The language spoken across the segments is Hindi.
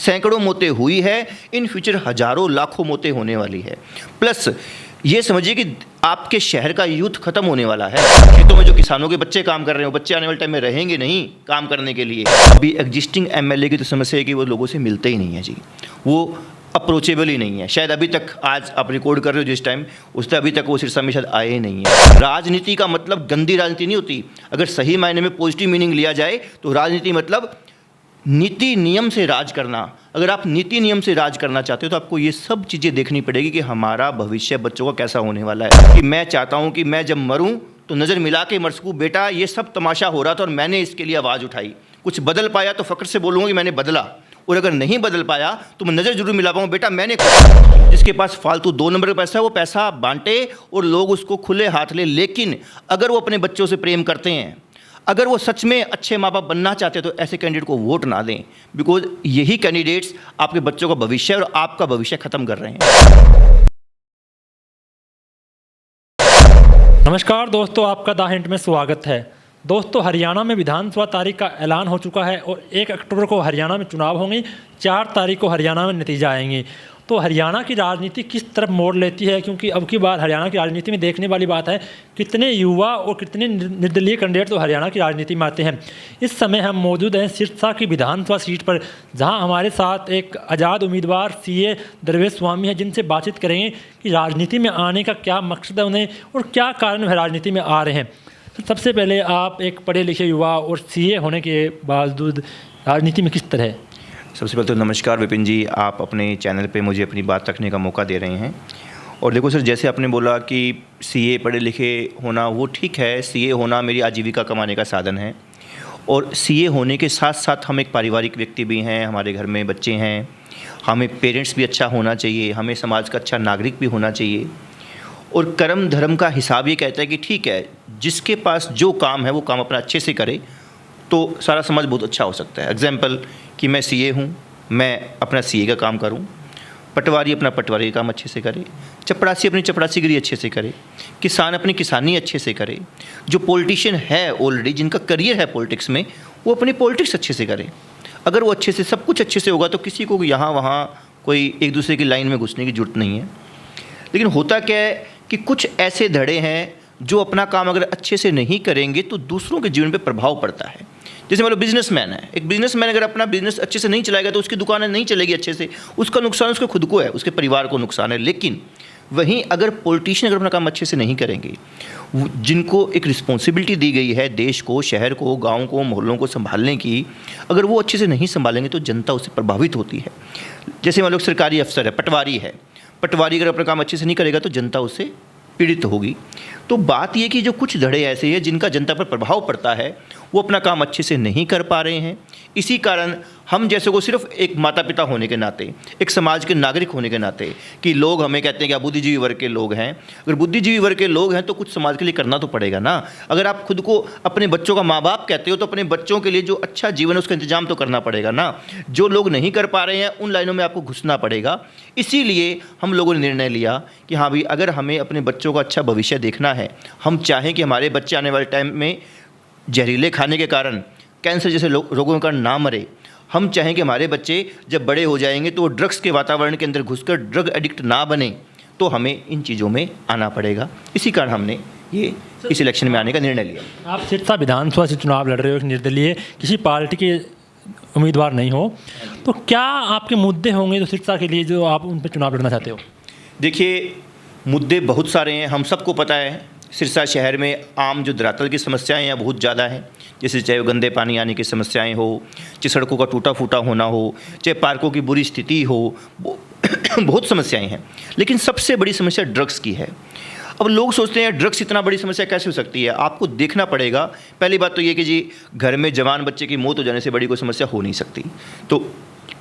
सैकड़ों मौतें हुई है, इन फ्यूचर हज़ारों लाखों मौतें होने वाली है। प्लस ये समझिए कि आपके शहर का यूथ खत्म होने वाला है। खेतों में जो किसानों के बच्चे काम कर रहे हैं, वो बच्चे आने वाले टाइम में रहेंगे नहीं काम करने के लिए। अभी एग्जिस्टिंग एमएलए की तो समस्या है कि वो लोगों से मिलते ही नहीं है जी, वो अप्रोचेबल ही नहीं है। शायद अभी तक आज आप रिकॉर्ड कर रहे हो जिस टाइम, उससे अभी तक वो सिरसा में शायद आए ही नहीं है। राजनीति का मतलब गंदी राजनीति नहीं होती। अगर सही मायने में पॉजिटिव मीनिंग लिया जाए तो राजनीति मतलब नीति नियम से राज करना। अगर आप नीति नियम से राज करना चाहते हो तो आपको ये सब चीज़ें देखनी पड़ेगी कि हमारा भविष्य बच्चों का कैसा होने वाला है। कि मैं चाहता हूँ कि मैं जब मरूँ तो नज़र मिला के मर सकूँ, बेटा ये सब तमाशा हो रहा था और मैंने इसके लिए आवाज़ उठाई। कुछ बदल पाया तो फ़ख्र से बोलूँगा कि मैंने बदला, और अगर नहीं बदल पाया तो मैं नज़र जरूर मिला पाऊँ, बेटा मैंने। जिसके पास फालतू 2 नंबर का पैसा है वो पैसा बांटे और लोग उसको खुले हाथ ले। लेकिन अगर वो अपने बच्चों से प्रेम करते हैं, अगर वो सच में अच्छे माँ बाप बनना चाहते हैं तो ऐसे कैंडिडेट को वोट ना दें, बिकॉज यही कैंडिडेट्स आपके बच्चों का भविष्य और आपका भविष्य खत्म कर रहे हैं। नमस्कार दोस्तों, आपका द हिंट में स्वागत है। दोस्तों, हरियाणा में विधानसभा तारीख का ऐलान हो चुका है और 1 अक्टूबर को हरियाणा में चुनाव होंगे, 4 तारीख को हरियाणा में नतीजा आएंगे। तो हरियाणा की राजनीति किस तरफ मोड़ लेती है, क्योंकि अब की बार हरियाणा की राजनीति में देखने वाली बात है कितने युवा और कितने निर्दलीय कैंडिडेट तो हरियाणा की राजनीति में आते हैं। इस समय हम मौजूद हैं सिरसा की विधानसभा सीट पर, जहां हमारे साथ एक आज़ाद उम्मीदवार सीए दरवेश स्वामी हैं, जिनसे बातचीत करेंगे कि राजनीति में आने का क्या मकसद है उन्हें और क्या कारण वह राजनीति में आ रहे हैं। तो सबसे पहले आप एक पढ़े लिखे युवा और सीए होने के बावजूद राजनीति में किस तरह है? सबसे पहले तो नमस्कार विपिन जी, आप अपने चैनल पे मुझे अपनी बात रखने का मौका दे रहे हैं। और देखो सर, जैसे आपने बोला कि सीए पढ़े लिखे होना वो ठीक है, सीए होना मेरी आजीविका कमाने का साधन है। और सीए होने के साथ साथ हम एक पारिवारिक व्यक्ति भी हैं, हमारे घर में बच्चे हैं, हमें पेरेंट्स भी अच्छा होना चाहिए, हमें समाज का अच्छा नागरिक भी होना चाहिए। और कर्म धर्म का हिसाब ये कहता है कि ठीक है, जिसके पास जो काम है वो काम अपना अच्छे से करे तो सारा समाज बहुत अच्छा हो सकता है। एग्जाम्पल कि मैं सीए हूँ, मैं अपना सीए का काम करूँ, पटवारी अपना पटवारी का काम अच्छे से करे, चपरासी अपनी चपरासीगिरी अच्छे से करे, किसान अपनी किसानी अच्छे से करे, जो पॉलिटिशियन है ऑलरेडी जिनका करियर है पॉलिटिक्स में, वो अपनी पॉलिटिक्स अच्छे से करे। अगर वो अच्छे से सब कुछ अच्छे से होगा तो किसी को यहाँ वहाँ कोई एक दूसरे की लाइन में घुसने की जरूरत नहीं है। लेकिन होता क्या है कि कुछ ऐसे धड़े हैं जो अपना काम अगर अच्छे से नहीं करेंगे तो दूसरों के जीवन पे प्रभाव पड़ता है। जैसे मान लो बिजनेसमैन है, एक बिजनेसमैन अगर अपना बिजनेस अच्छे से नहीं चलाएगा तो उसकी दुकानें नहीं चलेगी अच्छे से, उसका नुकसान उसको खुद को है, उसके परिवार को नुकसान है। लेकिन वहीं अगर पॉलिटिशियन अगर अपना काम अच्छे से नहीं करेंगे, जिनको एक रिस्पॉन्सिबिलिटी दी गई है देश को, शहर को, गाँव को, मोहल्लों को संभालने की, अगर वो अच्छे से नहीं संभालेंगे तो जनता उससे प्रभावित होती है। जैसे मान लो सरकारी अफसर है, पटवारी है, पटवारी अगर अपना काम अच्छे से नहीं करेगा तो जनता उससे पीड़ित होगी। तो बात ये कि जो कुछ धड़े ऐसे हैं जिनका जनता पर प्रभाव पड़ता है, वो अपना काम अच्छे से नहीं कर पा रहे हैं। इसी कारण हम जैसे को सिर्फ एक माता पिता होने के नाते, एक समाज के नागरिक होने के नाते, कि लोग हमें कहते हैं कि आप बुद्धिजीवी वर्ग के लोग हैं, अगर बुद्धिजीवी वर्ग के लोग हैं तो कुछ समाज के लिए करना तो पड़ेगा ना। अगर आप खुद को अपने बच्चों का माँ बाप कहते हो तो अपने बच्चों के लिए जो अच्छा जीवन है उसका इंतजाम तो करना पड़ेगा ना। जो लोग नहीं कर पा रहे हैं उन लाइनों में आपको घुसना पड़ेगा। इसीलिए हम लोगों ने निर्णय लिया कि हाँ भाई, अगर हमें अपने बच्चों का अच्छा भविष्य देखना है, हम चाहें कि हमारे बच्चे आने वाले टाइम में जहरीले खाने के कारण, कैंसर जैसे रोगों का ना मरे, हम चाहें कि हमारे बच्चे जब बड़े हो जाएंगे तो वो ड्रग्स के वातावरण के अंदर घुसकर ड्रग एडिक्ट ना बने, तो हमें इन चीज़ों में आना पड़ेगा। इसी कारण हमने ये इस इलेक्शन में आने का निर्णय लिया। आप सिरसा विधानसभा से चुनाव लड़ रहे हो, निर्दलीय, किसी पार्टी के उम्मीदवार नहीं हो, तो क्या आपके मुद्दे होंगे जो सिरसा के लिए जो आप उन पर चुनाव लड़ना चाहते हो? देखिए, मुद्दे बहुत सारे हैं, हम सबको पता है। सिरसा शहर में आम जो धरातल की समस्याएं हैं बहुत ज़्यादा हैं, जैसे चाहे वो गंदे पानी आने की समस्याएं हो, चाहे सड़कों का टूटा फूटा होना हो, चाहे पार्कों की बुरी स्थिति हो, बहुत समस्याएं हैं। लेकिन सबसे बड़ी समस्या ड्रग्स की है। अब लोग सोचते हैं ड्रग्स इतना बड़ी समस्या कैसे हो सकती है। आपको देखना पड़ेगा, पहली बात तो ये कि जी घर में जवान बच्चे की मौत हो जाने से बड़ी कोई समस्या हो नहीं सकती। तो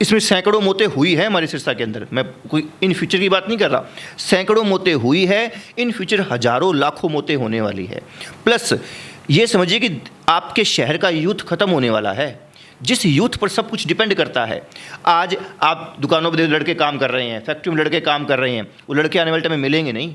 इसमें सैकड़ों मौतें हुई हैं हमारे सिरसा के अंदर, मैं कोई इन फ्यूचर की बात नहीं कर रहा, सैकड़ों मौतें हुई है, इन फ्यूचर हज़ारों लाखों मौतें होने वाली है। प्लस ये समझिए कि आपके शहर का यूथ खत्म होने वाला है, जिस यूथ पर सब कुछ डिपेंड करता है। आज आप दुकानों पर लड़के काम कर रहे हैं, फैक्ट्री में लड़के काम कर रहे हैं, वो लड़के आने वाले टाइम में मिलेंगे नहीं।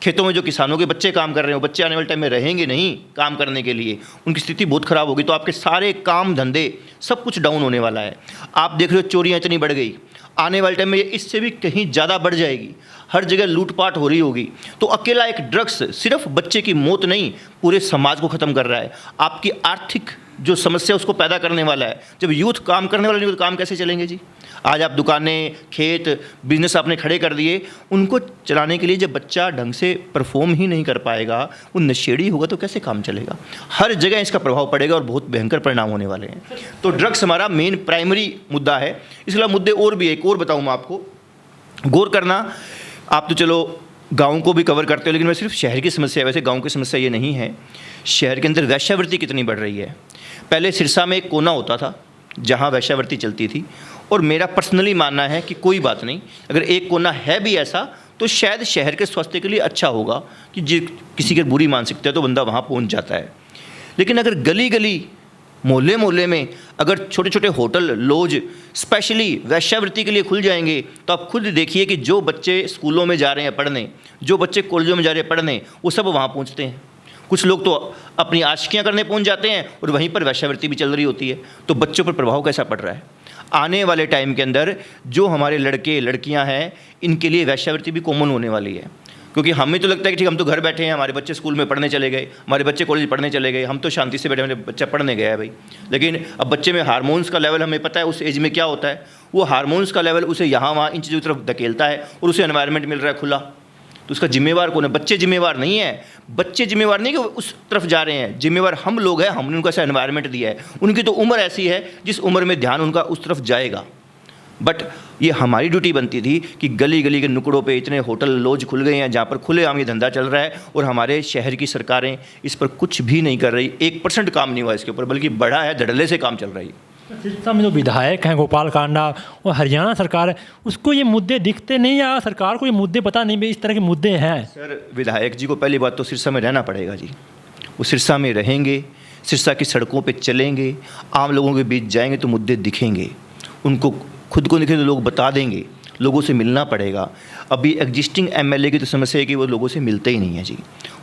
खेतों में जो किसानों के बच्चे काम कर रहे हैं, वो बच्चे आने वाले टाइम में रहेंगे नहीं काम करने के लिए, उनकी स्थिति बहुत ख़राब होगी। तो आपके सारे काम धंधे सब कुछ डाउन होने वाला है। आप देख रहे हो चोरियाँ इतनी बढ़ गई, आने वाले टाइम में ये इससे भी कहीं ज़्यादा बढ़ जाएगी। हर जगह लूटपाट हो रही होगी। तो अकेला एक ड्रग्स सिर्फ बच्चे की मौत नहीं, पूरे समाज को ख़त्म कर रहा है। आपकी आर्थिक जो समस्या उसको पैदा करने वाला है। जब यूथ काम करने वाला नहीं तो काम कैसे चलेंगे जी? आज आप दुकानें, खेत, बिजनेस आपने खड़े कर दिए, उनको चलाने के लिए जब बच्चा ढंग से परफॉर्म ही नहीं कर पाएगा, वो नशेड़ी होगा, तो कैसे काम चलेगा? हर जगह इसका प्रभाव पड़ेगा और बहुत भयंकर परिणाम होने वाले हैं। तो ड्रग्स हमारा मेन प्राइमरी मुद्दा है। इसके अलावा मुद्दे और भी, एक और बताऊँ मैं आपको, गौर करना। आप तो चलो गाँव को भी कवर करते हो, लेकिन मैं सिर्फ शहर की समस्या है, वैसे गाँव की समस्या ये नहीं है। शहर के अंदर वैश्यावृत्ति कितनी बढ़ रही है। पहले सिरसा में एक कोना होता था जहाँ वैश्यावृत्ति चलती थी, और मेरा पर्सनली मानना है कि कोई बात नहीं, अगर एक कोना है भी ऐसा तो शायद शहर के स्वास्थ्य के लिए अच्छा होगा कि किसी की बुरी मानसिकता है तो बंदा वहाँ पहुँच जाता है। लेकिन अगर गली गली, मोहल्ले मोहल्ले में अगर छोटे छोटे होटल, लॉज स्पेशली वैश्यावृत्ति के लिए खुल जाएंगे, तो आप खुद देखिए कि जो बच्चे स्कूलों में जा रहे हैं पढ़ने, जो बच्चे कॉलेजों में जा रहे हैं पढ़ने, वो सब वहाँ पहुँचते हैं। कुछ लोग तो अपनी आशिकियाँ करने पहुँच जाते हैं और वहीं पर वैश्यावृत्ति भी चल रही होती है। तो बच्चों पर प्रभाव कैसा पड़ रहा है? आने वाले टाइम के अंदर जो हमारे लड़के लड़कियां हैं, इनके लिए वैश्यावृत्ति भी कॉमन होने वाली है। क्योंकि हमें तो लगता है कि ठीक, हम तो घर बैठे हैं, हमारे बच्चे स्कूल में पढ़ने चले गए, हमारे बच्चे कॉलेज पढ़ने चले गए, हम तो शांति से बैठे, मेरे बच्चा पढ़ने गया है भाई। लेकिन अब बच्चे में हार्मोन्स का लेवल, हमें पता है उस एज में क्या होता है, वो हार्मोन्स का लेवल उसे यहाँ वहाँ इन चीज़ों की तरफ धकेलता है और उसे एनवायरनमेंट मिल रहा है खुला। तो उसका जिम्मेवार कौन है? बच्चे जिम्मेवार नहीं है। बच्चे जिम्मेवार नहीं कि उस तरफ जा रहे हैं, जिम्मेवार हम लोग हैं। हमने उनको ऐसा एनवायरनमेंट दिया है, उनकी तो उम्र ऐसी है जिस उम्र में ध्यान उनका उस तरफ जाएगा। बट ये हमारी ड्यूटी बनती थी कि गली गली के नुकड़ों पे इतने होटल, लॉज खुल गए हैं जहाँ पर खुलेआम ये धंधा चल रहा है, और हमारे शहर की सरकारें इस पर कुछ भी नहीं कर रही। 1% काम नहीं हुआ इसके ऊपर, बल्कि बढ़ा है, धड़ल्ले से काम चल रही है। सिरसा में जो विधायक हैं गोपाल कांडा और हरियाणा सरकार है, उसको ये मुद्दे दिखते नहीं, या सरकार को ये मुद्दे पता नहीं भी इस तरह के मुद्दे हैं? सर, विधायक जी को पहली बात तो सिरसा में रहना पड़ेगा जी। वो सिरसा में रहेंगे, सिरसा की सड़कों पे चलेंगे, आम लोगों के बीच जाएंगे तो मुद्दे दिखेंगे। उनको खुद को दिखे तो लोग बता देंगे, लोगों से मिलना पड़ेगा। अभी एग्जिस्टिंग एमएलए की तो समस्या है कि वो लोगों से मिलते ही नहीं है जी,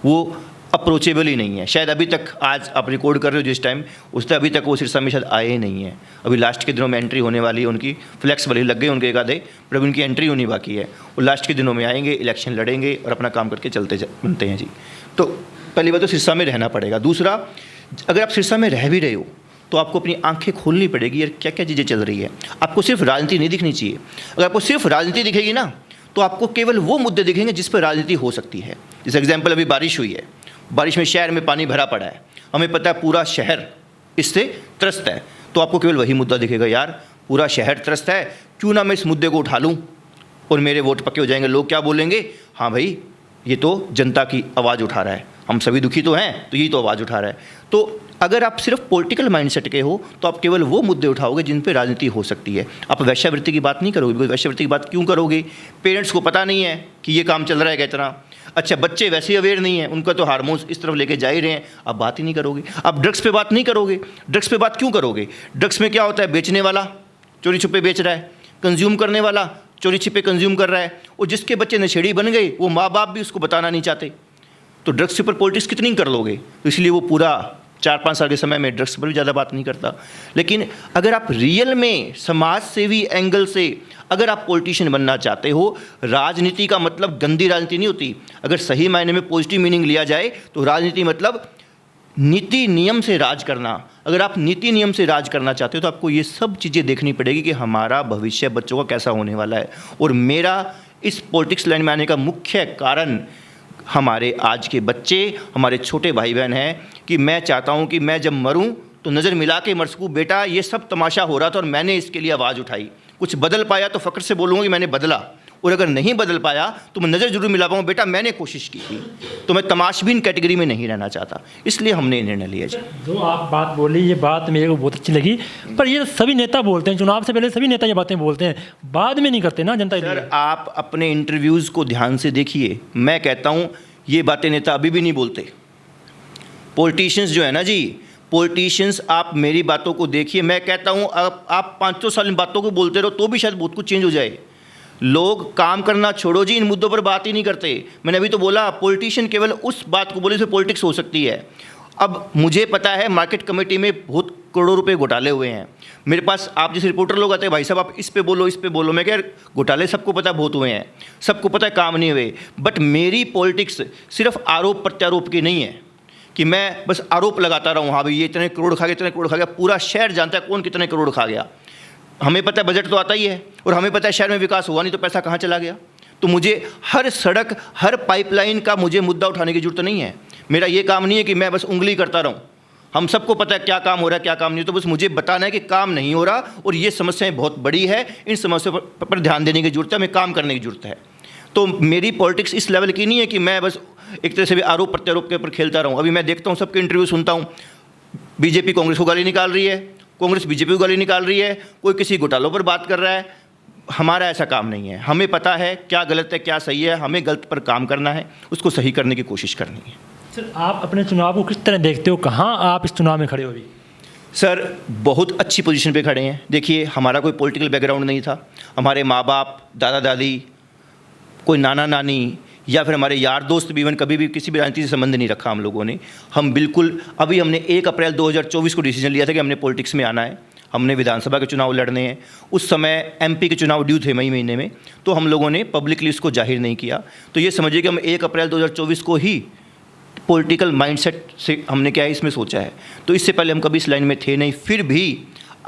वो अप्रोचेबल ही नहीं है। शायद अभी तक, आज आप रिकॉर्ड कर रहे हो जिस टाइम, उस तक अभी तक वो सिरसा में शायद आए ही नहीं है। अभी लास्ट के दिनों में एंट्री होने वाली है उनकी, फ्लैक्स वाली लग गए उनके एक आधे, पर अभी उनकी एंट्री होनी बाकी है। वो लास्ट के दिनों में आएंगे, इलेक्शन लड़ेंगे और अपना काम करके चलते बनते हैं जी। तो पहली बात तो सिरसा में रहना पड़ेगा। दूसरा, अगर आप सिरसा में रह भी रहे हो तो आपको अपनी आंखें खोलनी पड़ेगी, यार क्या क्या चीज़ें चल रही है। आपको सिर्फ राजनीति नहीं दिखनी चाहिए। अगर आपको सिर्फ राजनीति दिखेगी ना, तो आपको केवल वो मुद्दे दिखेंगे जिस पर राजनीति हो सकती है। जैसे एग्जाम्पल, अभी बारिश हुई है, बारिश में शहर में पानी भरा पड़ा है, हमें पता है पूरा शहर इससे त्रस्त है, तो आपको केवल वही मुद्दा दिखेगा, यार पूरा शहर त्रस्त है, क्यों ना मैं इस मुद्दे को उठा लूँ और मेरे वोट पक्के हो जाएंगे। लोग क्या बोलेंगे? हाँ भाई, ये तो जनता की आवाज़ उठा रहा है, हम सभी दुखी तो हैं, तो यही तो आवाज़ उठा रहा है। तो अगर आप सिर्फ पॉलिटिकल माइंडसेट के हो तो आप केवल वो मुद्दे उठाओगे जिन पे राजनीति हो सकती है। आप वैश्यावृत्ति की बात नहीं करोगे, बिकॉज वैश्यावृत्ति की बात क्यों करोगे? पेरेंट्स को पता नहीं है कि ये काम चल रहा है कितना। अच्छा, बच्चे वैसे ही अवेयर नहीं है, उनका तो हार्मोन्स इस तरफ लेके जा ही रहे हैं, आप बात ही नहीं करोगे। आप ड्रग्स पे बात नहीं करोगे। ड्रग्स पे बात क्यों करोगे? ड्रग्स में क्या होता है? बेचने वाला चोरी छुपे बेच रहा है, कंज्यूम करने वाला चोरी छिपे कंज्यूम कर रहा है, और जिसके बच्चे नशेड़ी बन गए वो माँ बाप भी उसको बताना नहीं चाहते। तो ड्रग्स के ऊपर पॉलिटिक्स कितनी कर लोगे? तो इसलिए वो पूरा 4-5 साल के समय में ड्रग्स पर भी ज़्यादा बात नहीं करता। लेकिन अगर आप रियल में समाज सेवी एंगल से अगर आप पॉलिटिशियन बनना चाहते हो, राजनीति का मतलब गंदी राजनीति नहीं होती। अगर सही मायने में पॉजिटिव मीनिंग लिया जाए तो राजनीति मतलब नीति नियम से राज करना। अगर आप नीति नियम से राज करना चाहते हो तो आपको ये सब चीज़ें देखनी पड़ेगी कि हमारा भविष्य बच्चों का कैसा होने वाला है। और मेरा इस पॉलिटिक्स लाइन में आने का मुख्य कारण हमारे आज के बच्चे, हमारे छोटे भाई बहन हैं, कि मैं चाहता हूं कि मैं जब मरूं तो नज़र मिला के मर सकूं। बेटा, ये सब तमाशा हो रहा था और मैंने इसके लिए आवाज़ उठाई। कुछ बदल पाया तो फ़ख्र से बोलूँगा कि मैंने बदला, और अगर नहीं बदल पाया तो मैं नज़र जरूर मिला पाऊँ, बेटा मैंने कोशिश की थी। तो मैं तमाशबीन कैटेगरी में नहीं रहना चाहता, इसलिए हमने निर्णय लिया। जी, जो आप बात बोली, ये बात मेरे को बहुत अच्छी लगी, पर ये सभी नेता बोलते हैं, चुनाव से पहले सभी नेता ये बातें बोलते हैं, बाद में नहीं करते ना जनता। सर, आप अपने इंटरव्यूज़ को ध्यान से देखिए। मैं कहता हूँ ये बातें नेता अभी भी नहीं बोलते। पॉलिटिशियंस जो है ना जी, पॉलिटिशियंस, आप मेरी बातों को देखिए। मैं कहता हूँ आप 500 साल इन बातों को बोलते रहो तो भी शायद बहुत कुछ चेंज हो जाए। लोग काम करना छोड़ो जी, इन मुद्दों पर बात ही नहीं करते। मैंने अभी तो बोला पॉलिटिशियन केवल उस बात को बोले से पॉलिटिक्स हो सकती है। अब मुझे पता है मार्केट कमेटी में बहुत करोड़ों रुपए घोटाले हुए हैं। मेरे पास आप जैसे रिपोर्टर लोग आते हैं, भाई साहब आप इस पे बोलो इस पे बोलो। मैं कह घोटाले सबको पता है बहुत हुए हैं, सबको पता है काम नहीं हुए। बट मेरी पॉलिटिक्स सिर्फ आरोप प्रत्यारोप की नहीं है कि मैं बस आरोप लगाता रहूँ, हाँ भाई ये इतने करोड़ खा गया, इतने करोड़ खा गया। पूरा शहर जानता है कौन कितने करोड़ खा गया। हमें पता है बजट तो आता ही है, और हमें पता है शहर में विकास हुआ नहीं तो पैसा कहाँ चला गया। तो मुझे हर सड़क हर पाइपलाइन का मुझे मुद्दा उठाने की जरूरत नहीं है। मेरा ये काम नहीं है कि मैं बस उंगली करता रहूं। हम सबको पता है क्या काम हो रहा है क्या काम नहीं। तो बस मुझे बताना है कि काम नहीं हो रहा और ये समस्याएं बहुत बड़ी है, इन समस्याओं पर ध्यान देने की जरूरत है, हमें काम करने की जरूरत है। तो मेरी पॉलिटिक्स इस लेवल की नहीं है कि मैं बस एक तरह से भी आरोप प्रत्यारोप के ऊपर खेलता रहूं। अभी मैं देखता हूं सबके इंटरव्यू सुनता हूं, बीजेपी कांग्रेस को गाली निकाल रही है, कांग्रेस बीजेपी को गाली निकाल रही है, कोई किसी घोटालों पर बात कर रहा है। हमारा ऐसा काम नहीं है। हमें पता है क्या गलत है क्या सही है, हमें गलत पर काम करना है, उसको सही करने की कोशिश करनी है। सर आप अपने चुनाव को किस तरह देखते हो, कहाँ आप इस चुनाव में खड़े हो अभी? सर बहुत अच्छी पोजीशन पे खड़े हैं। देखिए हमारा कोई पॉलिटिकल बैकग्राउंड नहीं था। हमारे माँ बाप दादा दादी, कोई नाना नानी या फिर हमारे यार दोस्त भी इवन कभी भी किसी भी राजनीति से संबंध नहीं रखा हम लोगों ने। हम बिल्कुल अभी हमने 1 अप्रैल 2024 को डिसीजन लिया था कि हमने पॉलिटिक्स में आना है, हमने विधानसभा के चुनाव लड़ने हैं। उस समय एमपी के चुनाव ड्यू थे मई महीने में, तो हम लोगों ने पब्लिकली इसको जाहिर नहीं किया। तो ये समझिए कि हम 1 अप्रैल 2024 को ही पॉलिटिकल माइंडसेट से हमने क्या है इसमें सोचा है। तो इससे पहले हम कभी इस लाइन में थे नहीं, फिर भी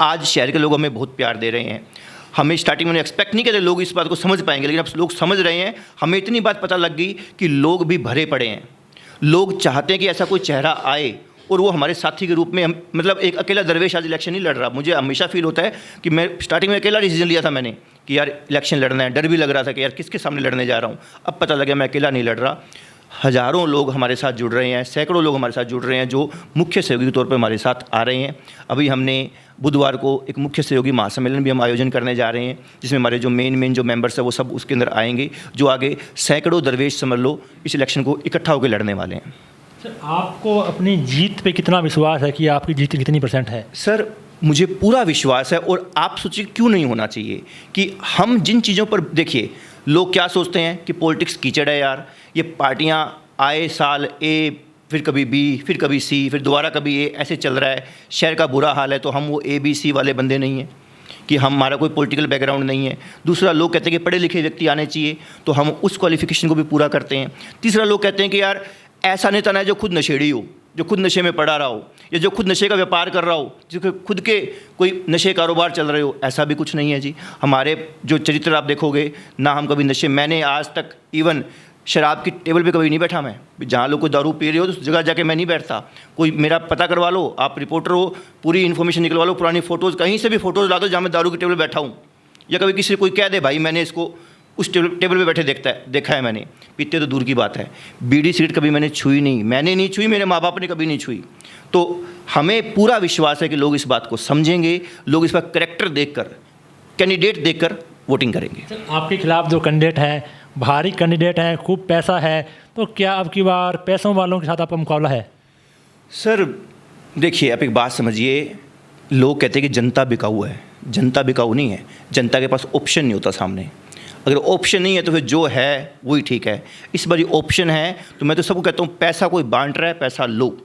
आज शहर के लोग हमें बहुत प्यार दे रहे हैं। हमें स्टार्टिंग में एक्सपेक्ट नहीं किया था लोग इस बात को समझ पाएंगे, लेकिन अब लोग समझ रहे हैं। हमें इतनी बात पता लग गई कि लोग भी भरे पड़े हैं। लोग चाहते हैं कि ऐसा कोई चेहरा आए और वो हमारे साथी के रूप में मतलब एक अकेला दरवेश आज इलेक्शन नहीं लड़ रहा। मुझे हमेशा फील होता है कि मैं स्टार्टिंग में अकेला डिसीजन लिया था मैंने कि यार इलेक्शन लड़ना है, डर भी लग रहा था कि यार किसके सामने लड़ने जा रहा हूँ। अब पता लगा मैं अकेला नहीं लड़ रहा, हज़ारों लोग हमारे साथ जुड़ रहे हैं, सैकड़ों लोग हमारे साथ जुड़ रहे हैं जो मुख्य सहयोगी के तौर पर हमारे साथ आ रहे हैं। अभी हमने बुधवार को एक मुख्य सहयोगी महासम्मेलन भी हम आयोजन करने जा रहे हैं, जिसमें हमारे जो मेन जो मेंबर्स हैं वो सब उसके अंदर आएंगे, जो आगे सैकड़ों दरवेश समझ लो इस इलेक्शन को इकट्ठा होकर लड़ने वाले हैं। सर आपको अपनी जीत पे कितना विश्वास है कि आपकी जीत कितनी % है? सर मुझे पूरा विश्वास है, और आप सोचिए क्यों नहीं होना चाहिए कि हम जिन चीज़ों पर देखिए लोग क्या सोचते हैं कि पॉलिटिक्स कीचड़ है यार, ये पार्टियां आए साल ए फिर कभी बी फिर कभी सी फिर दोबारा कभी ए, ऐसे चल रहा है, शहर का बुरा हाल है। तो हम वो ABC वाले बंदे नहीं हैं कि हमारा कोई पॉलिटिकल बैकग्राउंड नहीं है। दूसरा लोग कहते हैं कि पढ़े लिखे व्यक्ति आने चाहिए, तो हम उस क्वालिफिकेशन को भी पूरा करते हैं। तीसरा लोग कहते हैं कि यार ऐसा नेता ना है जो खुद नशेड़ी हो, जो खुद नशे में पड़ा रहा हो, या जो खुद नशे का व्यापार कर रहा हो, जो खुद के कोई नशे कारोबार चल रहे हो। ऐसा भी कुछ नहीं है जी। हमारे जो चरित्र आप देखोगे ना, हम कभी नशे, मैंने आज तक इवन शराब की टेबल पे कभी नहीं बैठा। मैं जहाँ लोग कोई दारू पी रहे हो तो उस जगह जाके मैं नहीं बैठता। कोई मेरा पता करवा लो, आप रिपोर्टर हो, पूरी इन्फॉर्मेशन निकलवा लो, पुरानी फ़ोटोज़ कहीं से भी फ़ोटोज़ ला दो जहाँ मैं दारू की टेबल बैठा हूँ, या कभी किसी कोई कह दे भाई मैंने इसको उस टेबल पे बैठे देखा है मैंने। पीते तो दूर की बात है, बीड़ी सिगरेट कभी मैंने छुई नहीं, मैंने नहीं छुई, मेरे माँ बाप ने कभी नहीं छुई। तो हमें पूरा विश्वास है कि लोग इस बात को समझेंगे, लोग इस पर करैक्टर देखकर, कैंडिडेट देखकर वोटिंग करेंगे। आपके खिलाफ जो कैंडिडेट हैं, भारी कैंडिडेट हैं, खूब पैसा है, तो क्या अब की बार पैसों वालों के साथ आपका मुकाबला है? सर देखिए आप एक बात समझिए, लोग कहते हैं कि जनता बिकाऊ है। जनता बिकाऊ नहीं है, जनता के पास ऑप्शन नहीं होता सामने। अगर ऑप्शन नहीं है तो फिर जो है वही ठीक है। इस बार ऑप्शन है, तो मैं तो सबको कहता हूँ पैसा कोई बांट रहा है, पैसा लो।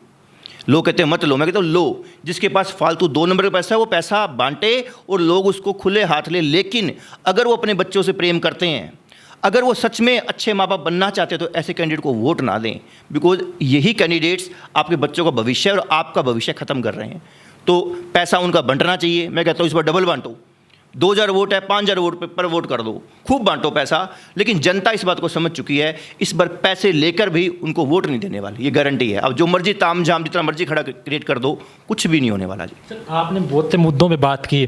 लोग कहते हैं मत लो, मैं कहता हूँ लो। जिसके पास फालतू 2 नंबर का पैसा है वो पैसा बांटे और लोग उसको खुले हाथ ले। लेकिन अगर वो अपने बच्चों से प्रेम करते हैं, अगर वो सच में अच्छे माँ बाप बनना चाहते हैं, तो ऐसे कैंडिडेट को वोट ना दें, बिकॉज यही कैंडिडेट्स आपके बच्चों का भविष्य और आपका भविष्य ख़त्म कर रहे हैं। तो पैसा उनका बंटना चाहिए। मैं कहता हूँ इस बार डबल बांटो, 2000 वोट है, 5000 वोट पर वोट कर दो, खूब बांटो पैसा। लेकिन जनता इस बात को समझ चुकी है, इस बार पैसे लेकर भी उनको वोट नहीं देने वाली, ये गारंटी है। अब जो मर्जी ताम झाम जितना मर्जी खड़ा क्रिएट कर दो, कुछ भी नहीं होने वाला जी। सर आपने बहुत से मुद्दों पे बात की,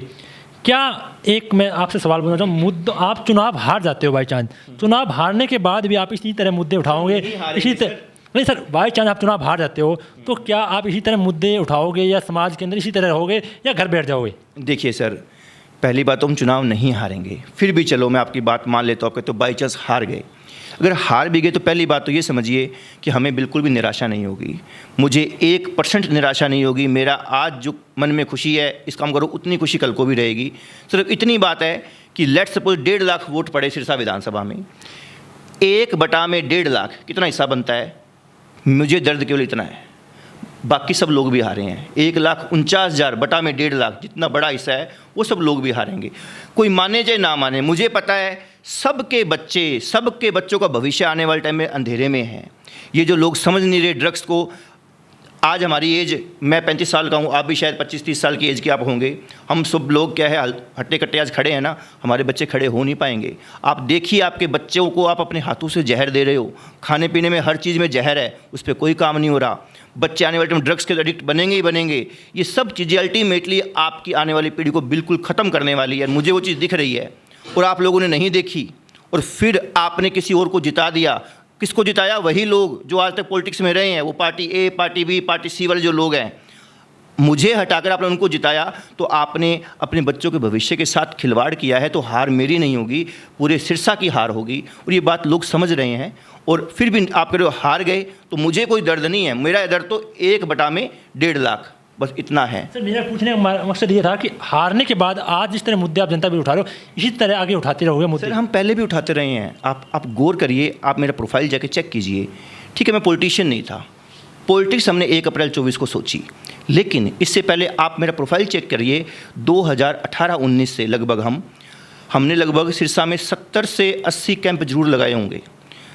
क्या एक मैं आपसे सवाल पूछना चाहूँ, मुद्दों आप चुनाव हार जाते हो बाई चांस, चुनाव हारने के बाद भी आप इसी तरह मुद्दे उठाओगे? इसी तरह नहीं सर, बाई चांस आप चुनाव हार जाते हो तो क्या आप इसी तरह मुद्दे उठाओगे या समाज के अंदर इसी तरह रहोगे या घर बैठ जाओगे? देखिए सर, पहली बात तो हम चुनाव नहीं हारेंगे, फिर भी चलो मैं आपकी बात मान लेता हूँ। आपके तो बाई चांस हार गए, अगर हार भी गए तो पहली बात तो ये समझिए कि हमें बिल्कुल भी निराशा नहीं होगी। मुझे 1% निराशा नहीं होगी। मेरा आज जो मन में खुशी है इस काम करो, उतनी खुशी कल को भी रहेगी। सिर्फ इतनी बात है कि लेट सपोज 1.5 लाख वोट पड़े सिरसा विधानसभा में, 1/1.5 लाख कितना हिस्सा बनता है? मुझे दर्द केवल इतना है, बाकी सब लोग भी हारे हैं। 1,49,000 बटा में 1.5 लाख, जितना बड़ा हिस्सा है वो सब लोग भी हारेंगे। कोई माने चाहे ना माने, मुझे पता है सबके बच्चों का भविष्य आने वाले टाइम में अंधेरे में है। ये जो लोग समझ नहीं रहे ड्रग्स को, आज हमारी एज, मैं 35 साल का हूँ, आप भी शायद 25-30 साल की एज के आप होंगे। हम सब लोग क्या है हट्टे कट्टे आज खड़े हैं ना, हमारे बच्चे खड़े हो नहीं पाएंगे। आप देखिए आपके बच्चों को आप अपने हाथों से जहर दे रहे हो, खाने पीने में हर चीज़ में जहर है, उस पर कोई काम नहीं हो रहा। बच्चे आने वाले टाइम ड्रग्स के एडिक्ट बनेंगे ही बनेंगे। ये सब चीज़ें अल्टीमेटली आपकी आने वाली पीढ़ी को बिल्कुल ख़त्म करने वाली है। मुझे वो चीज़ दिख रही है और आप लोगों ने नहीं देखी, और फिर आपने किसी और को जिता दिया। किसको जिताया? वही लोग जो आज तक पॉलिटिक्स में रहे हैं, वो पार्टी ए, पार्टी बी, पार्टी सी वाले जो लोग हैं। मुझे हटाकर आपने उनको जिताया, तो आपने अपने बच्चों के भविष्य के साथ खिलवाड़ किया है। तो हार मेरी नहीं होगी, पूरे सिरसा की हार होगी, और ये बात लोग समझ रहे हैं। और फिर भी आप कह रहे हो हार गए, तो मुझे कोई दर्द नहीं है। मेरा दर्द तो 1/1.5 लाख, बस इतना है। सर मेरा पूछने का मकसद ये था कि हारने के बाद आज जिस तरह मुद्दे आप जनता भी उठा रहे हो, इसी तरह आगे उठाते रहोगे मुद्दे? सर हम पहले भी उठाते रहे हैं। आप गौर करिए, आप मेरा प्रोफाइल जाके चेक कीजिए। ठीक है, मैं पॉलिटिशियन नहीं था, पॉलिटिक्स हमने 1 अप्रैल 24 को सोची, लेकिन इससे पहले आप मेरा प्रोफाइल चेक करिए। 2018-19 से लगभग हमने लगभग सिरसा में 70 से 80 कैंप जरूर लगाए होंगे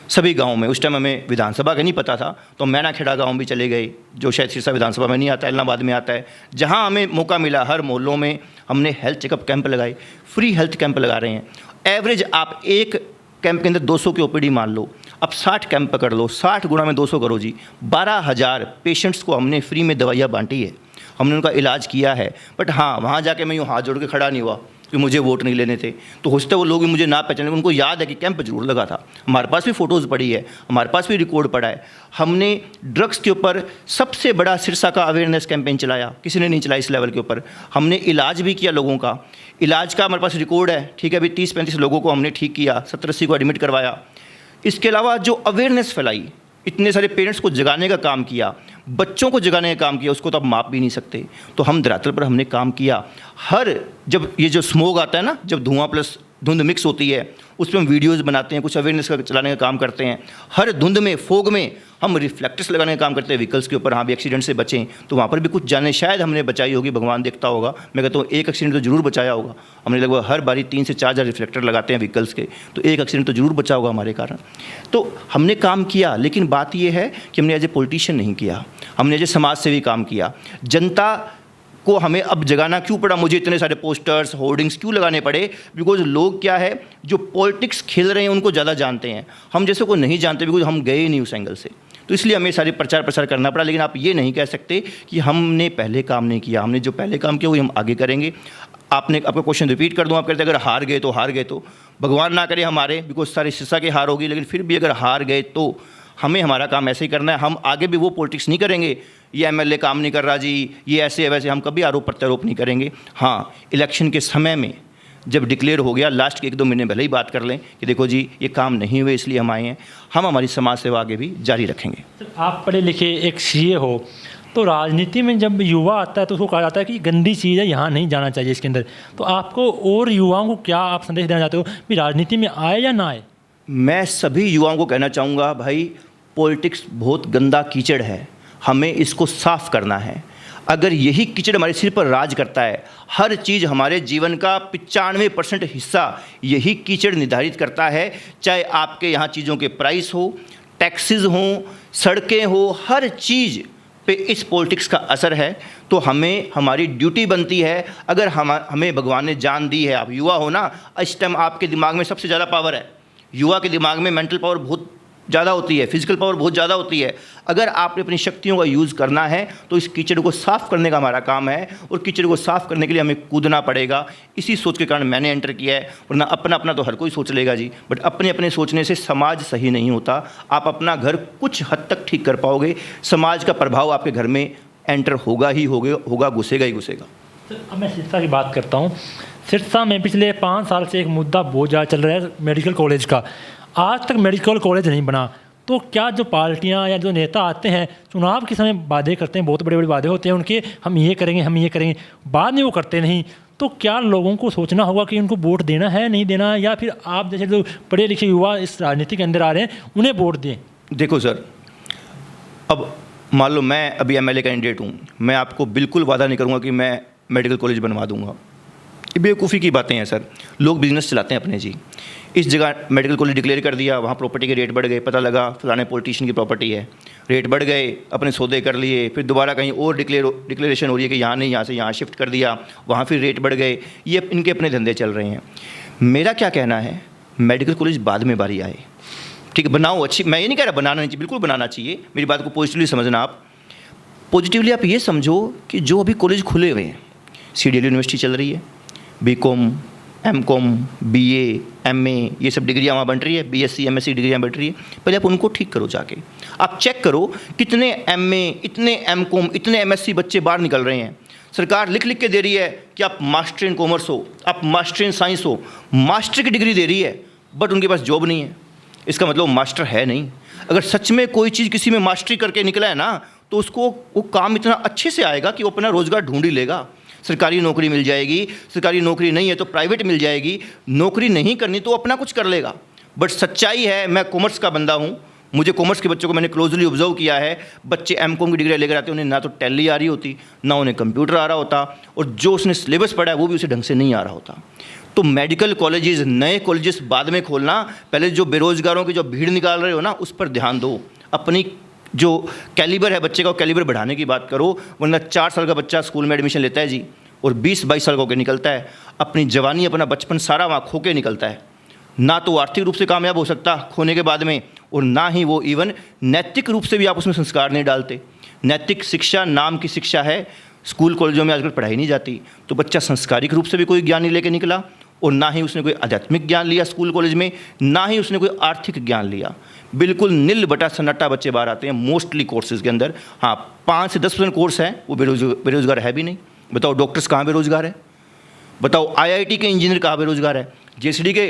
सभी गाँव में। उस टाइम हमें विधानसभा का नहीं पता था, तो मैनाखेड़ा गाँव भी चले गए, जो शायद सिरसा विधानसभा में नहीं आता, इलाहाबाद में आता है। जहाँ हमें मौका मिला हर मोहल्लों में हमने हेल्थ चेकअप कैंप लगाए, फ्री हेल्थ कैंप लगा रहे हैं। एवरेज आप एक कैंप के अंदर 200 की ओपीडी मान लो, अब 60 कैंप पकड़ लो, 60 गुणा में 200 करो जी, 12,000 पेशेंट्स को हमने फ्री में दवाइयाँ बांटी है, हमने उनका इलाज किया है। बट हाँ, वहाँ जाके मैं यूँ हाथ जोड़ के खड़ा नहीं हुआ कि मुझे वोट नहीं लेने थे। तो हो सकता है वो लोग भी मुझे ना पहचाने, उनको याद है कि कैंप जरूर लगा था। हमारे पास भी फ़ोटोज़ पड़ी है, हमारे पास भी रिकॉर्ड पड़ा है। हमने ड्रग्स के ऊपर सबसे बड़ा सिरसा का अवेयरनेस कैंपेन चलाया, किसी ने नहीं चलाया इस लेवल के ऊपर। हमने इलाज भी किया लोगों का, इलाज का हमारे पास रिकॉर्ड है। ठीक है, अभी 30-35 लोगों को हमने ठीक किया, 70-80 को एडमिट करवाया। इसके अलावा जो अवेयरनेस फैलाई, इतने सारे पेरेंट्स को जगाने का काम किया, बच्चों को जगाने का काम किया, उसको तो आप माप भी नहीं सकते। तो हम धरातल पर हमने काम किया। जब ये जो स्मोक आता है ना, जब धुआं प्लस धुंध मिक्स होती है, उस पर हम वीडियोज़ बनाते हैं, कुछ अवेयरनेस का चलाने का काम करते हैं। हर धुंध में, फोग में हम रिफ्लेक्टर्स लगाने का काम करते हैं व्हीकल्स के ऊपर, हाँ भी एक्सीडेंट से बचें। तो वहाँ पर भी कुछ जाने शायद हमने बचाई होगी, भगवान देखता होगा। मैं कहता हूँ एक एक्सीडेंट तो जरूर बचाया होगा। हमने लगभग हर बारी 3 से 4 हज़ार रिफ्लेक्टर लगाते हैं व्हीकल्स के, तो एक एक्सीडेंट तो जरूर बचा होगा हमारे कारण। तो हमने काम किया, लेकिन बात यह है कि हमने एज ए पॉलिटिशियन नहीं किया, हमने एज ए समाज सेवी काम किया। जनता को हमें अब जगाना क्यों पड़ा, मुझे इतने सारे पोस्टर्स होर्डिंग्स क्यों लगाने पड़े? बिकॉज लोग क्या है, जो पॉलिटिक्स खेल रहे हैं उनको ज़्यादा जानते हैं, हम जैसे को नहीं जानते, बिकॉज हम गए नहीं उस एंगल से। तो इसलिए हमें सारी प्रचार प्रसार करना पड़ा। लेकिन आप ये नहीं कह सकते कि हमने पहले काम नहीं किया। हमने जो पहले काम किया वही हम आगे करेंगे। आपका क्वेश्चन रिपीट कर दूं, आप कहते हैं अगर हार गए तो भगवान ना करे हमारे, बिकॉज सारी सिरसा की हार होगी। लेकिन फिर भी अगर हार गए तो हमें हमारा काम ऐसे ही करना है। हम आगे भी वो पॉलिटिक्स नहीं करेंगे, ये एमएलए काम नहीं कर रहा जी, ये ऐसे है वैसे, हम कभी आरोप प्रत्यारोप नहीं करेंगे। हाँ, इलेक्शन के समय में जब डिक्लेयर हो गया, लास्ट के 1-2 महीने भले ही बात कर लें कि देखो जी ये काम नहीं हुए इसलिए हम आए हैं, हम हमारी समाज सेवा आगे भी जारी रखेंगे। आप पढ़े लिखे एक सीए हो, तो राजनीति में जब युवा आता है तो उसको कहा जाता है कि गंदी चीज़ है, यहाँ नहीं जाना चाहिए इसके अंदर। तो आपको और युवाओं को क्या आप संदेश देना चाहते हो कि राजनीति में आए या ना आए? मैं सभी युवाओं को कहना चाहूँगा, भाई पॉलिटिक्स बहुत गंदा कीचड़ है, हमें इसको साफ करना है। अगर यही कीचड़ हमारे सिर पर राज करता है, हर चीज़ हमारे जीवन का 95% हिस्सा यही कीचड़ निर्धारित करता है, चाहे आपके यहाँ चीज़ों के प्राइस हो, टैक्सेस हो, सड़कें हो, हर चीज़ पे इस पॉलिटिक्स का असर है। तो हमें हमारी ड्यूटी बनती है, अगर हमें भगवान ने जान दी है, आप युवा हो ना, इस टाइम आपके दिमाग में सबसे ज़्यादा पावर है। युवा के दिमाग में मेंटल पावर बहुत ज़्यादा होती है, फिजिकल पावर बहुत ज़्यादा होती है। अगर आपने अपनी शक्तियों का यूज़ करना है तो इस कीचड़ को साफ़ करने का हमारा काम है, और कीचड़ को साफ़ करने के लिए हमें कूदना पड़ेगा। इसी सोच के कारण मैंने एंटर किया है, वरना अपना अपना तो हर कोई सोच लेगा जी, बट अपने अपने सोचने से समाज सही नहीं होता। आप अपना घर कुछ हद तक ठीक कर पाओगे, समाज का प्रभाव आपके घर में एंटर होगा ही होगा, घुसेगा ही घुसेगा। अब मैं सिरसा की बात करता हूँ। सिरसा में पिछले 5 साल से एक मुद्दा बहुत ज़्यादा चल रहा है मेडिकल कॉलेज का। आज तक मेडिकल कॉलेज नहीं बना, तो क्या जो पार्टियां या जो नेता आते हैं चुनाव के समय वादे करते हैं, बहुत बड़े बड़े वादे होते हैं उनके, हम ये करेंगे हम ये करेंगे, बाद में वो करते नहीं। तो क्या लोगों को सोचना होगा कि उनको वोट देना है नहीं देना, या फिर आप जैसे जो पढ़े लिखे युवा इस राजनीति के अंदर आ रहे हैं उन्हें वोट दें? देखो सर, अब मान लो मैं अभी एमएलए कैंडिडेट हूँ, मैं आपको बिल्कुल वादा नहीं करूँगा कि मैं मेडिकल कॉलेज बनवा दूंगा। ये बेवकूफ़ी की बातें हैं सर। लोग बिजनेस चलाते हैं अपने जी। इस जगह मेडिकल कॉलेज डिक्लेयर कर दिया, वहाँ प्रॉपर्टी के रेट बढ़ गए, पता लगा फलाने पॉलिटिशियन की प्रॉपर्टी है, रेट बढ़ गए, अपने सौदे कर लिए, फिर दोबारा कहीं और डिक्लेरेशन हो रही है कि यहाँ नहीं, यहाँ से यहाँ शिफ्ट कर दिया, वहाँ फिर रेट बढ़ गए। ये इनके अपने धंधे चल रहे हैं। मेरा क्या कहना है, मेडिकल कॉलेज बाद में बारी आए, ठीक है, बनाओ अच्छी। मैं ये नहीं कह रहा बनाना नहीं चाहिए, बिल्कुल बनाना चाहिए। मेरी बात को पॉजिटिवली समझना आप। पॉजिटिवली आप ये समझो कि जो अभी कॉलेज खुले हुए हैं, CDL यूनिवर्सिटी चल रही है, BCom, MCom, BA, MA, ये सब डिग्रियाँ वहाँ बन रही है, BSc, MSc डिग्रियाँ बन रही है। पहले आप उनको ठीक करो जाके। आप चेक करो कितने MA, इतने MCom, इतने MSc बच्चे बाहर निकल रहे हैं। सरकार लिख लिख के दे रही है कि आप मास्टर इन कॉमर्स हो, आप मास्टर इन साइंस हो, मास्टर की डिग्री दे रही है, बट उनके पास जॉब नहीं है। इसका मतलब मास्टर है नहीं। अगर सच में कोई चीज़ किसी में मास्टरी करके निकला है ना, तो उसको वो काम इतना अच्छे से आएगा कि वो अपना रोज़गार ढूंढ ही लेगा। सरकारी नौकरी मिल जाएगी, सरकारी नौकरी नहीं है तो प्राइवेट मिल जाएगी, नौकरी नहीं करनी तो अपना कुछ कर लेगा। बट सच्चाई है, मैं कॉमर्स का बंदा हूँ, मुझे कॉमर्स के बच्चों को मैंने क्लोजली ऑब्जर्व किया है। बच्चे MCom की डिग्री लेकर आते हैं, उन्हें ना तो टैली आ रही होती, ना उन्हें कंप्यूटर आ रहा होता, और जो उसने सिलेबस पढ़ा है वो भी उसे ढंग से नहीं आ रहा होता। तो मेडिकल कॉलेजेस, नए कॉलेजेस बाद में खोलना, पहले जो बेरोजगारों की जो भीड़ निकाल रहे हो ना, उस पर ध्यान दो। अपनी जो कैलिबर है बच्चे का, कैलिबर बढ़ाने की बात करो, वरना 4 साल का बच्चा स्कूल में एडमिशन लेता है जी, और 20-22 साल का होकर निकलता है। अपनी जवानी, अपना बचपन सारा वहाँ खो के निकलता है। ना तो आर्थिक रूप से कामयाब हो सकता खोने के बाद में, और ना ही वो इवन नैतिक रूप से भी आप उसमें संस्कार नहीं डालते। नैतिक शिक्षा नाम की शिक्षा है, स्कूल कॉलेजों में आजकल पढ़ाई नहीं जाती। तो बच्चा संस्कारिक रूप से भी कोई ज्ञान नहीं लेके निकला, और ना ही उसने कोई आध्यात्मिक ज्ञान लिया स्कूल कॉलेज में, ना ही उसने कोई आर्थिक ज्ञान लिया। बिल्कुल नील बटा सन्नाटा बच्चे बाहर आते हैं मोस्टली कोर्सेज़ के अंदर। हाँ, 5 से 10% कोर्स है वो बेरोजगार है भी नहीं। बताओ डॉक्टर्स कहाँ बेरोजगार है? बताओ IIT के इंजीनियर कहाँ बेरोजगार है? JCD के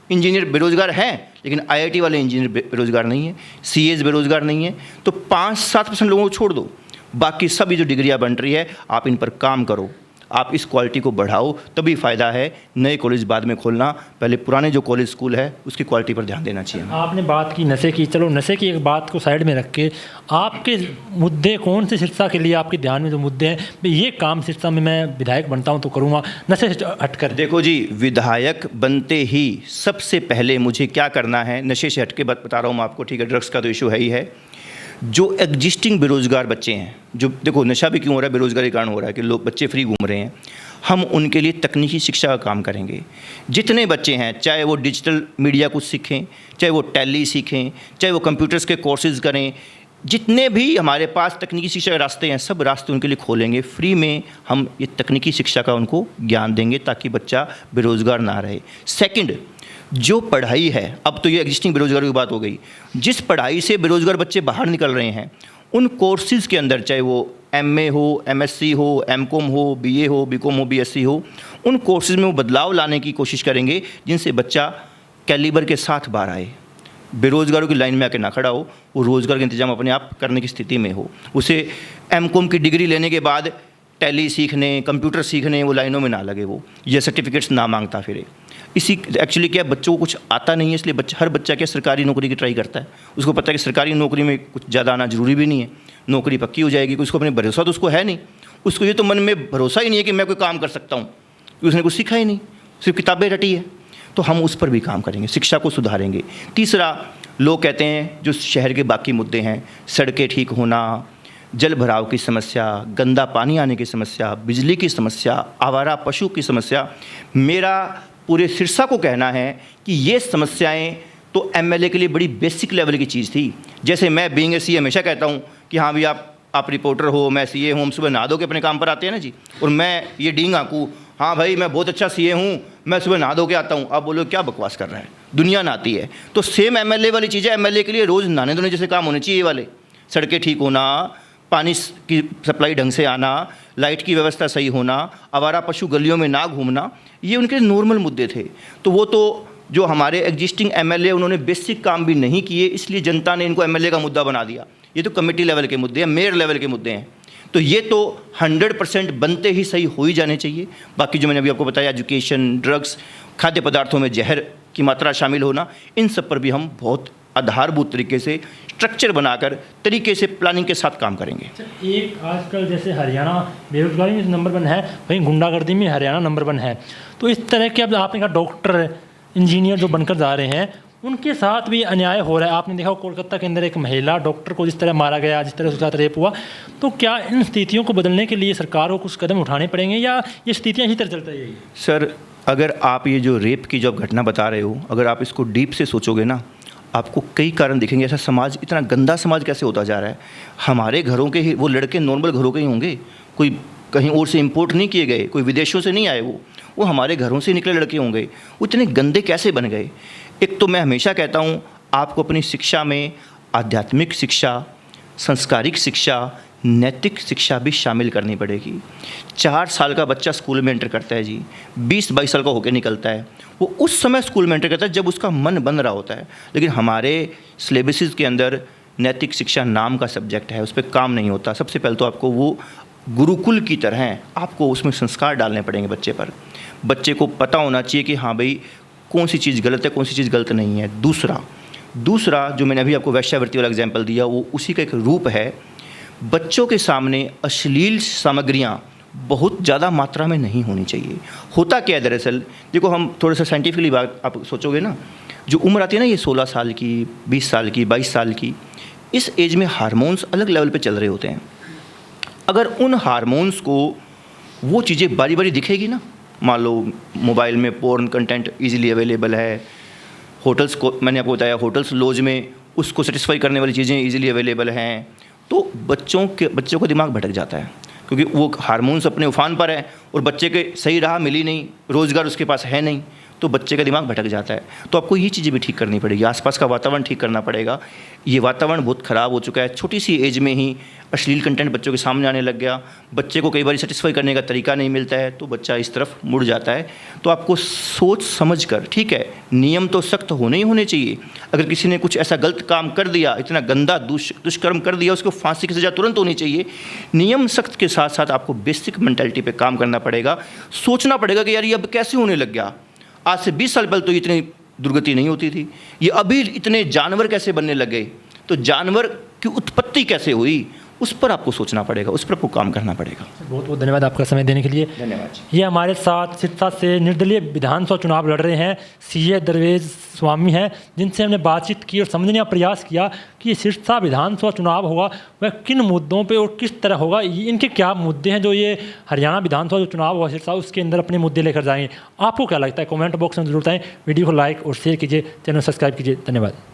इंजीनियर बेरोजगार हैं, लेकिन IIT वाले इंजीनियर बेरोजगार नहीं है, CAs बेरोजगार नहीं है। तो 5-7% लोगों को छोड़ दो, बाकी सभी जो डिग्रियाँ बन रही है, आप इन पर काम करो, आप इस क्वालिटी को बढ़ाओ, तभी फ़ायदा है। नए कॉलेज बाद में खोलना, पहले पुराने जो कॉलेज स्कूल है उसकी क्वालिटी पर ध्यान देना चाहिए। आपने बात की नशे की, चलो नशे की एक बात को साइड में रख के, आपके मुद्दे कौन से शिक्षा के लिए आपके ध्यान में जो मुद्दे हैं, ये काम शिक्षा में मैं विधायक बनता हूँ तो करूँगा, नशे से हटकर? देखो जी, विधायक बनते ही सबसे पहले मुझे क्या करना है, नशे से हटके बता रहा हूँ मैं आपको, ठीक है, ड्रग्स का तो इशू है ही है। जो एग्जिस्टिंग बेरोजगार बच्चे हैं, जो देखो नशा भी क्यों हो रहा है, बेरोजगारी के कारण हो रहा है कि लोग बच्चे फ्री घूम रहे हैं, हम उनके लिए तकनीकी शिक्षा का काम करेंगे। जितने बच्चे हैं, चाहे वो डिजिटल मीडिया कुछ सीखें, चाहे वो टैली सीखें, चाहे वो कंप्यूटर्स के कोर्सेज़ करें, जितने भी हमारे पास तकनीकी शिक्षा के रास्ते हैं, सब रास्ते उनके लिए खोलेंगे। फ्री में हम ये तकनीकी शिक्षा का उनको ज्ञान देंगे ताकि बच्चा बेरोज़गार ना रहे। सेकंड, जो पढ़ाई है, अब तो ये एग्जिस्टिंग बेरोजगारी की बात हो गई, जिस पढ़ाई से बेरोजगार बच्चे बाहर निकल रहे हैं, उन कोर्सेज़ के अंदर, चाहे वो MA हो, MSc हो, MCom हो, BA हो, BCom हो, BSc हो, उन कोर्सेज़ में वो बदलाव लाने की कोशिश करेंगे जिनसे बच्चा कैलिबर के साथ बाहर आए, बेरोजगारों की लाइन में आके ना खड़ा हो, वो रोज़गार का इंतजाम अपने आप करने की स्थिति में हो। उसे MCom की डिग्री लेने के बाद टैली सीखने, कंप्यूटर सीखने वो लाइनों में ना लगे, वो ये सर्टिफिकेट्स ना मांगता फिरे। इसी एक्चुअली क्या, बच्चों को कुछ आता नहीं है, इसलिए हर बच्चा क्या सरकारी नौकरी की ट्राई करता है। उसको पता है कि सरकारी नौकरी में कुछ ज़्यादा आना ज़रूरी भी नहीं है, नौकरी पक्की हो जाएगी। उसको अपने भरोसा तो उसको है नहीं, उसको ये तो मन में भरोसा ही नहीं है कि मैं कोई काम कर सकता हूँ, क्योंकि उसने कुछ सीखा ही नहीं, सिर्फ किताबें रटी है। तो हम उस पर भी काम करेंगे, शिक्षा को सुधारेंगे। तीसरा, लोग कहते हैं जो शहर के बाकी मुद्दे हैं, सड़कें ठीक होना, जल भराव की समस्या, गंदा पानी आने की समस्या, बिजली की समस्या, आवारा पशु की समस्या, मेरा पूरे सिरसा को कहना है कि ये समस्याएं तो MLA के लिए बड़ी बेसिक लेवल की चीज़ थी। जैसे मैं बीइंग ए CA हमेशा कहता हूँ कि हाँ भी आप रिपोर्टर हो, मैं CA हूँ, हम सुबह नहा धो के अपने काम पर आते हैं ना जी, और मैं ये डींग आँकूँ, हाँ भाई मैं बहुत अच्छा CA हूँ, मैं सुबह नहा धो के आता हूँ। आप बोलो क्या बकवास कर रहा है, दुनिया नहाती है। तो सेम MLA वाली चीज़ें MLA के लिए रोज़ नहाने धोने जैसे काम होने चाहिए ये वाले। सड़कें ठीक होना, पानी की सप्लाई ढंग से आना, लाइट की व्यवस्था सही होना, आवारा पशु गलियों में ना घूमना, ये उनके नॉर्मल मुद्दे थे। तो वो तो जो हमारे एग्जिस्टिंग MLA उन्होंने बेसिक काम भी नहीं किए, इसलिए जनता ने इनको MLA का मुद्दा बना दिया। ये तो कमेटी लेवल के मुद्दे हैं, मेयर लेवल के मुद्दे हैं। तो ये तो 100% बनते ही सही हो ही जाने चाहिए। बाकी जो मैंने अभी आपको बताया, एजुकेशन, ड्रग्स, खाद्य पदार्थों में जहर की मात्रा शामिल होना, इन सब पर भी हम बहुत आधारभूत तरीके से स्ट्रक्चर बनाकर तरीके से प्लानिंग के साथ काम करेंगे। एक आजकल जैसे हरियाणा बेरोजगारी में नंबर 1 है, वहीं गुंडागर्दी में हरियाणा नंबर 1 है। तो इस तरह के, अब आपने कहा डॉक्टर, इंजीनियर जो बनकर जा रहे हैं, उनके साथ भी अन्याय हो रहा है। आपने देखा कोलकाता के अंदर एक महिला डॉक्टर को जिस तरह मारा गया, जिस तरह उसके साथ रेप हुआ। तो क्या इन स्थितियों को बदलने के लिए सरकार को कुछ कदम उठाने पड़ेंगे या ये स्थितियाँ इसी तरह चलती रहेगी? सर, अगर आप ये जो रेप की जो आप घटना बता रहे हो, अगर आप इसको डीप से सोचोगे ना, आपको कई कारण दिखेंगे। ऐसा समाज, इतना गंदा समाज कैसे होता जा रहा है। हमारे घरों के ही वो लड़के नॉर्मल घरों के ही होंगे, कोई कहीं और से इंपोर्ट नहीं किए गए, कोई विदेशों से नहीं आए, वो हमारे घरों से निकले लड़के होंगे। वो इतने गंदे कैसे बन गए? एक तो मैं हमेशा कहता हूँ, आपको अपनी शिक्षा में आध्यात्मिक शिक्षा, संस्कारिक शिक्षा, नैतिक शिक्षा भी शामिल करनी पड़ेगी। 4 साल का बच्चा स्कूल में एंटर करता है जी, 20-22 साल का होकर निकलता है। वो उस समय स्कूल में एंटर करता है जब उसका मन बन रहा होता है। लेकिन हमारे सिलेबसेस के अंदर नैतिक शिक्षा नाम का सब्जेक्ट है, उस पर काम नहीं होता। सबसे पहले तो आपको वो गुरुकुल की तरह आपको उसमें संस्कार डालने पड़ेंगे बच्चे पर। बच्चे को पता होना चाहिए कि हाँ भाई, कौन सी चीज़ गलत है, कौन सी चीज़ गलत नहीं है। दूसरा जो मैंने अभी आपको वेश्यावृत्ति वाला एग्जाम्पल दिया, वो उसी का एक रूप है। बच्चों के सामने अश्लील सामग्रियाँ बहुत ज़्यादा मात्रा में नहीं होनी चाहिए। होता क्या है दरअसल, देखो हम थोड़ा सा साइंटिफिकली बात आप सोचोगे ना, जो उम्र आती है ना, ये 16 साल की, 20 साल की, 22 साल की, इस एज में हार्मोन्स अलग लेवल पे चल रहे होते हैं। अगर उन हार्मोन्स को वो चीज़ें बारी बारी दिखेगी ना, मान लो मोबाइल में पोर्न कंटेंट ईजिली अवेलेबल है, होटल्स को मैंने आपको बताया, होटल्स लॉज में उसको सेटिस्फाई करने वाली चीज़ें ईजिली अवेलेबल हैं, तो बच्चों का दिमाग भटक जाता है, क्योंकि वो हार्मोन्स अपने उफान पर है और बच्चे के सही राह मिली नहीं, रोज़गार उसके पास है नहीं, तो बच्चे का दिमाग भटक जाता है। तो आपको ये चीज़ें भी ठीक करनी पड़ेगी, आसपास का वातावरण ठीक करना पड़ेगा। ये वातावरण बहुत ख़राब हो चुका है, छोटी सी एज में ही अश्लील कंटेंट बच्चों के सामने आने लग गया। बच्चे को कई बार सेटिस्फाई करने का तरीका नहीं मिलता है, तो बच्चा इस तरफ मुड़ जाता है। तो आपको सोच समझ कर, ठीक है, नियम तो सख्त होने ही होने चाहिए। अगर किसी ने कुछ ऐसा गलत काम कर दिया, इतना गंदा दुष्कर्म कर दिया, उसको फांसी की सज़ा तुरंत होनी चाहिए। नियम सख्त के साथ साथ आपको बेसिक मेंटालिटी पे काम करना पड़ेगा। सोचना पड़ेगा कि यार ये अब कैसे होने लग गया। आज से 20 साल पहले तो इतनी दुर्गति नहीं होती थी, ये अभी इतने जानवर कैसे बनने लगे, तो जानवर की उत्पत्ति कैसे हुई, उस पर आपको सोचना पड़ेगा, उस पर आपको काम करना पड़ेगा। बहुत बहुत धन्यवाद आपका समय देने के लिए। धन्यवाद। ये हमारे साथ सिरसा से निर्दलीय विधानसभा चुनाव लड़ रहे हैं सीए दरवेज स्वामी हैं, जिनसे हमने बातचीत की और समझने का प्रयास किया कि सिरसा विधानसभा चुनाव होगा वह किन मुद्दों पे और किस तरह होगा, इनके क्या मुद्दे हैं जो ये हरियाणा विधानसभा जो चुनाव हुआ सिरसा, उसके अंदर अपने मुद्दे लेकर जाएंगे। आपको क्या लगता है, कमेंट बॉक्स में जरूर बताएं। वीडियो को लाइक और शेयर कीजिए, चैनल सब्सक्राइब कीजिए। धन्यवाद।